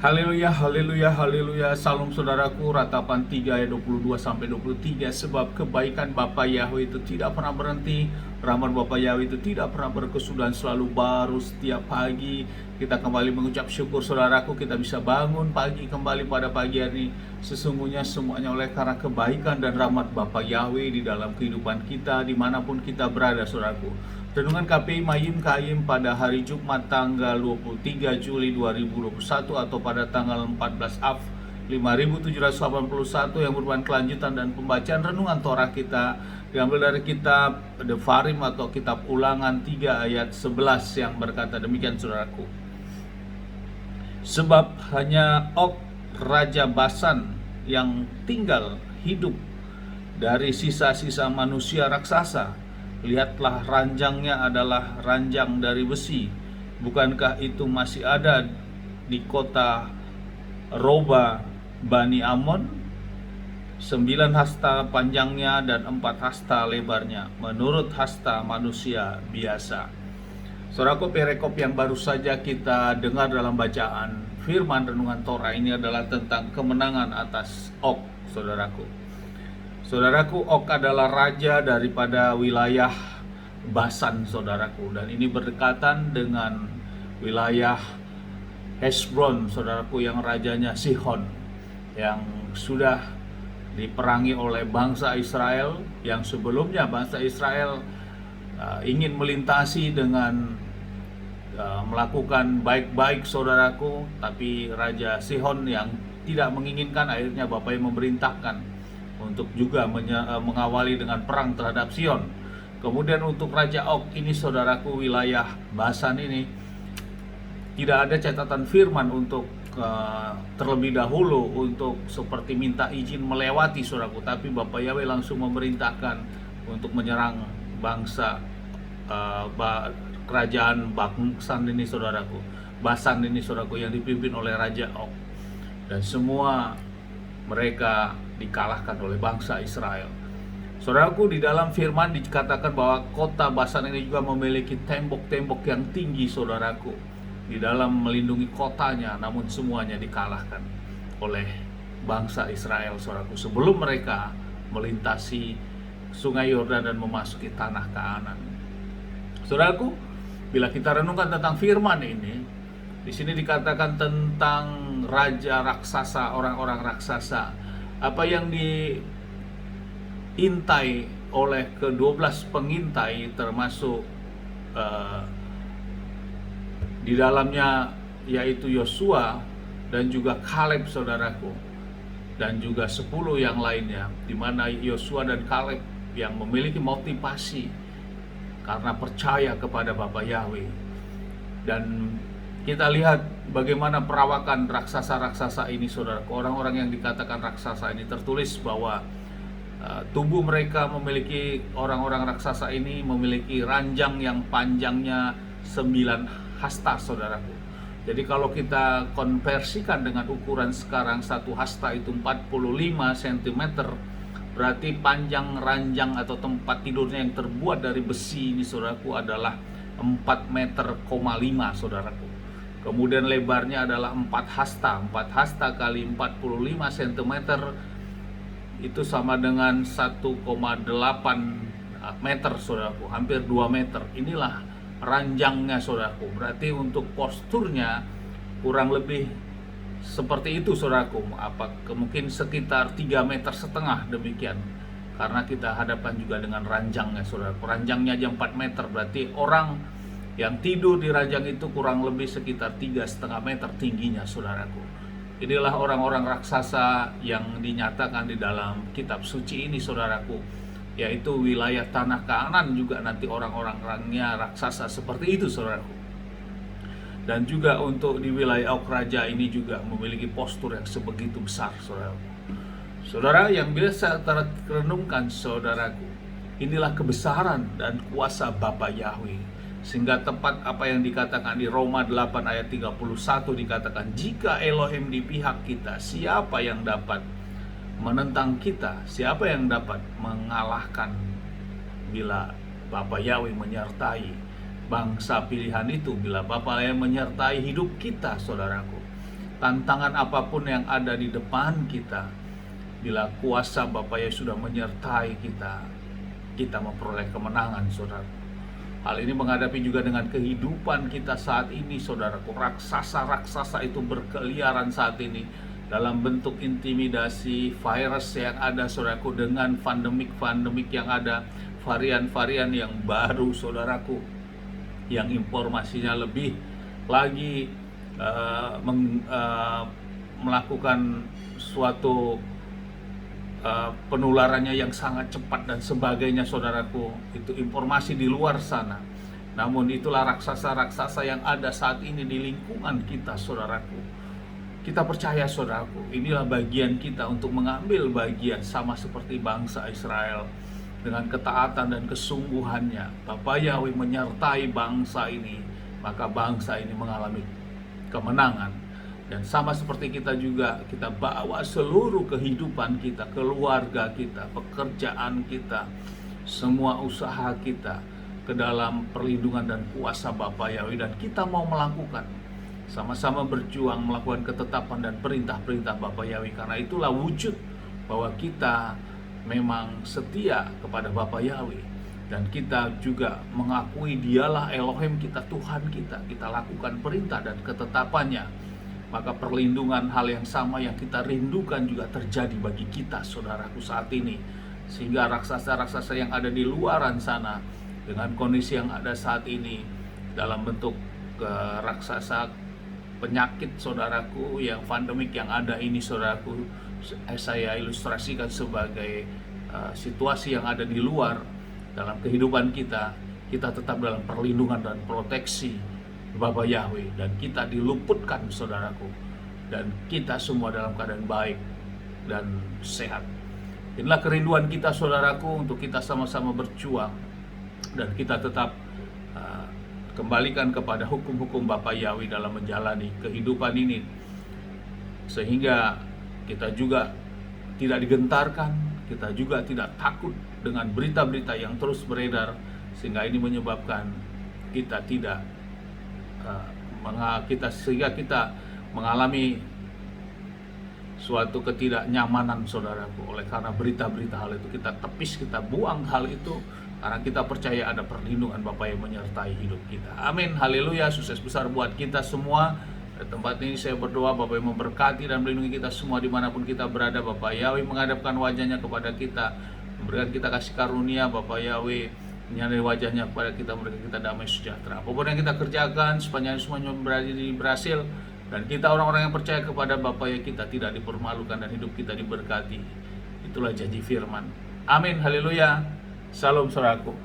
Haleluya, haleluya, haleluya. Salam saudaraku, ratapan 3 ayat 22 sampai 23. Sebab kebaikan Bapa Yahweh itu tidak pernah berhenti, rahmat Bapa Yahweh itu tidak pernah berkesudahan, selalu baru setiap pagi. Kita kembali mengucap syukur saudaraku, kita bisa bangun pagi kembali pada pagi hari ini. Sesungguhnya semuanya oleh karena kebaikan dan rahmat Bapa Yahweh di dalam kehidupan kita dimanapun kita berada saudaraku. Renungan KPI Mayim Kaim pada hari Jumat tanggal 23 Juli 2021 atau pada tanggal 14 Av 5781 yang merupakan kelanjutan dan pembacaan renungan Torah kita diambil dari kitab The Farim atau kitab Ulangan 3 ayat 11 yang berkata demikian saudaraku. Sebab hanya Og Raja Basan yang tinggal hidup dari sisa-sisa manusia raksasa. Lihatlah, ranjangnya adalah ranjang dari besi. Bukankah itu masih ada di kota Roba Bani Amon? 9 hasta panjangnya dan 4 hasta lebarnya, menurut hasta manusia biasa. Saudaraku, perikop yang baru saja kita dengar dalam bacaan firman renungan Torah ini adalah tentang kemenangan atas Og, saudaraku. Saudaraku, Og adalah raja daripada wilayah Basan, saudaraku, dan ini berdekatan dengan wilayah Hesbron, saudaraku, yang rajanya Sihon, yang sudah diperangi oleh bangsa Israel, yang sebelumnya bangsa Israel ingin melintasi dengan melakukan baik-baik, saudaraku, tapi Raja Sihon yang tidak menginginkan, akhirnya Bapak yang memerintahkan untuk juga mengawali dengan perang terhadap Sion. Kemudian untuk Raja Og ini, saudaraku, wilayah Basan ini tidak ada catatan firman untuk terlebih dahulu untuk seperti minta izin melewati, saudaraku, tapi Bapak Yahweh langsung memerintahkan untuk menyerang bangsa kerajaan Basan ini, saudaraku, Basan ini, saudaraku, yang dipimpin oleh Raja Og, dan semua mereka dikalahkan oleh bangsa Israel. Saudaraku, di dalam firman dikatakan bahwa kota Basan ini juga memiliki tembok-tembok yang tinggi, saudaraku, di dalam melindungi kotanya, namun semuanya dikalahkan oleh bangsa Israel, saudaraku, sebelum mereka melintasi sungai Yordan dan memasuki tanah Kanaan. Saudaraku, bila kita renungkan tentang firman ini, di sini dikatakan tentang raja raksasa, orang-orang raksasa, apa yang diintai oleh ke-12 pengintai, termasuk di dalamnya yaitu Yosua dan juga Kaleb, saudaraku, dan juga 10 yang lainnya, di mana Yosua dan Kaleb yang memiliki motivasi karena percaya kepada Bapa Yahweh. Dan kita lihat bagaimana perawakan raksasa-raksasa ini, saudara. Orang-orang yang dikatakan raksasa ini, tertulis bahwa tubuh mereka memiliki, orang-orang raksasa ini memiliki ranjang yang panjangnya 9 hasta, saudaraku. Jadi kalau kita konversikan dengan ukuran sekarang, 1 hasta itu 45 cm, berarti panjang ranjang atau tempat tidurnya yang terbuat dari besi ini, saudaraku, adalah 4,5 meter, saudaraku. Kemudian lebarnya adalah 4 hasta. 4 hasta kali 45 cm itu sama dengan 1,8 meter, saudaraku, hampir 2 meter. Inilah ranjangnya, saudaraku. Berarti untuk posturnya kurang lebih seperti itu, saudaraku. Mungkin sekitar 3,5 meter demikian. Karena kita hadapkan juga dengan ranjangnya, saudaraku. Ranjangnya aja 4 meter, berarti orang yang tidur di ranjang itu kurang lebih sekitar 3,5 meter tingginya, saudaraku. Inilah orang-orang raksasa yang dinyatakan di dalam kitab suci ini, saudaraku, yaitu wilayah tanah Kanaan juga nanti orang-orangnya raksasa seperti itu, saudaraku. Dan juga untuk di wilayah Og Raja ini juga memiliki postur yang sebegitu besar, saudaraku. Saudara yang biasa terenungkan, saudaraku, inilah kebesaran dan kuasa Bapa Yahweh. Sehingga tepat apa yang dikatakan di Roma 8 ayat 31 dikatakan, jika Elohim di pihak kita, siapa yang dapat menentang kita? Siapa yang dapat mengalahkan bila Bapa Yahweh menyertai bangsa pilihan itu, bila Bapa Yahweh menyertai hidup kita, saudaraku? tantangan apapun yang ada di depan kita, bila kuasa Bapa Yesus sudah menyertai kita, kita memperoleh kemenangan, saudara. Hal ini menghadapi juga dengan kehidupan kita saat ini, saudaraku. Raksasa-raksasa itu berkeliaran saat ini dalam bentuk intimidasi, virus yang ada, saudaraku, dengan pandemik yang ada, varian-varian yang baru, saudaraku, yang informasinya lebih lagi melakukan suatu penularannya yang sangat cepat dan sebagainya, saudaraku. Itu informasi di luar sana. Namun itulah raksasa-raksasa yang ada saat ini di lingkungan kita, saudaraku. Kita percaya, saudaraku, inilah bagian kita untuk mengambil bagian sama seperti bangsa Israel. Dengan ketaatan dan kesungguhannya, Bapa Yahweh menyertai bangsa ini, maka bangsa ini mengalami kemenangan. Dan sama seperti kita juga, kita bawa seluruh kehidupan kita, keluarga kita, pekerjaan kita, semua usaha kita ke dalam perlindungan dan kuasa Bapa Yahweh. Dan kita mau melakukan, sama-sama berjuang melakukan ketetapan dan perintah-perintah Bapa Yahweh. Karena itulah wujud bahwa kita memang setia kepada Bapa Yahweh. Dan kita juga mengakui Dialah Elohim kita, Tuhan kita. Kita lakukan perintah dan ketetapannya. Maka perlindungan, hal yang sama yang kita rindukan juga terjadi bagi kita, saudaraku, saat ini. Sehingga raksasa-raksasa yang ada di luaran sana, dengan kondisi yang ada saat ini, dalam bentuk raksasa penyakit, saudaraku, yang pandemik yang ada ini, saudaraku, saya ilustrasikan sebagai situasi yang ada di luar. Dalam kehidupan kita, kita tetap dalam perlindungan dan proteksi Bapa Yahweh, dan kita diluputkan, saudaraku, dan kita semua dalam keadaan baik dan sehat. Inilah kerinduan kita, saudaraku, untuk kita sama-sama berjuang dan kita tetap kembalikan kepada hukum-hukum Bapa Yahweh dalam menjalani kehidupan ini, sehingga kita juga tidak digentarkan, kita juga tidak takut dengan berita-berita yang terus beredar, sehingga ini menyebabkan kita tidak sehingga kita mengalami suatu ketidaknyamanan, saudaraku. Oleh karena berita-berita hal itu, kita tepis, kita buang hal itu, karena kita percaya ada perlindungan Bapa yang menyertai hidup kita. Amin, haleluya. Sukses besar buat kita semua. Di tempat ini saya berdoa Bapa yang memberkati dan melindungi kita semua dimanapun kita berada. Bapa Yahweh menghadapkan wajahnya kepada kita, memberikan kita kasih karunia. Bapa Yahweh menyinari wajahnya kepada kita, memberikan kita damai sejahtera. Apapun yang kita kerjakan, sepanjang semuanya berhasil, dan kita orang-orang yang percaya kepada Bapa ya, kita tidak dipermalukan dan hidup kita diberkati. Itulah janji firman. Amin, haleluya. Salam, saudaraku.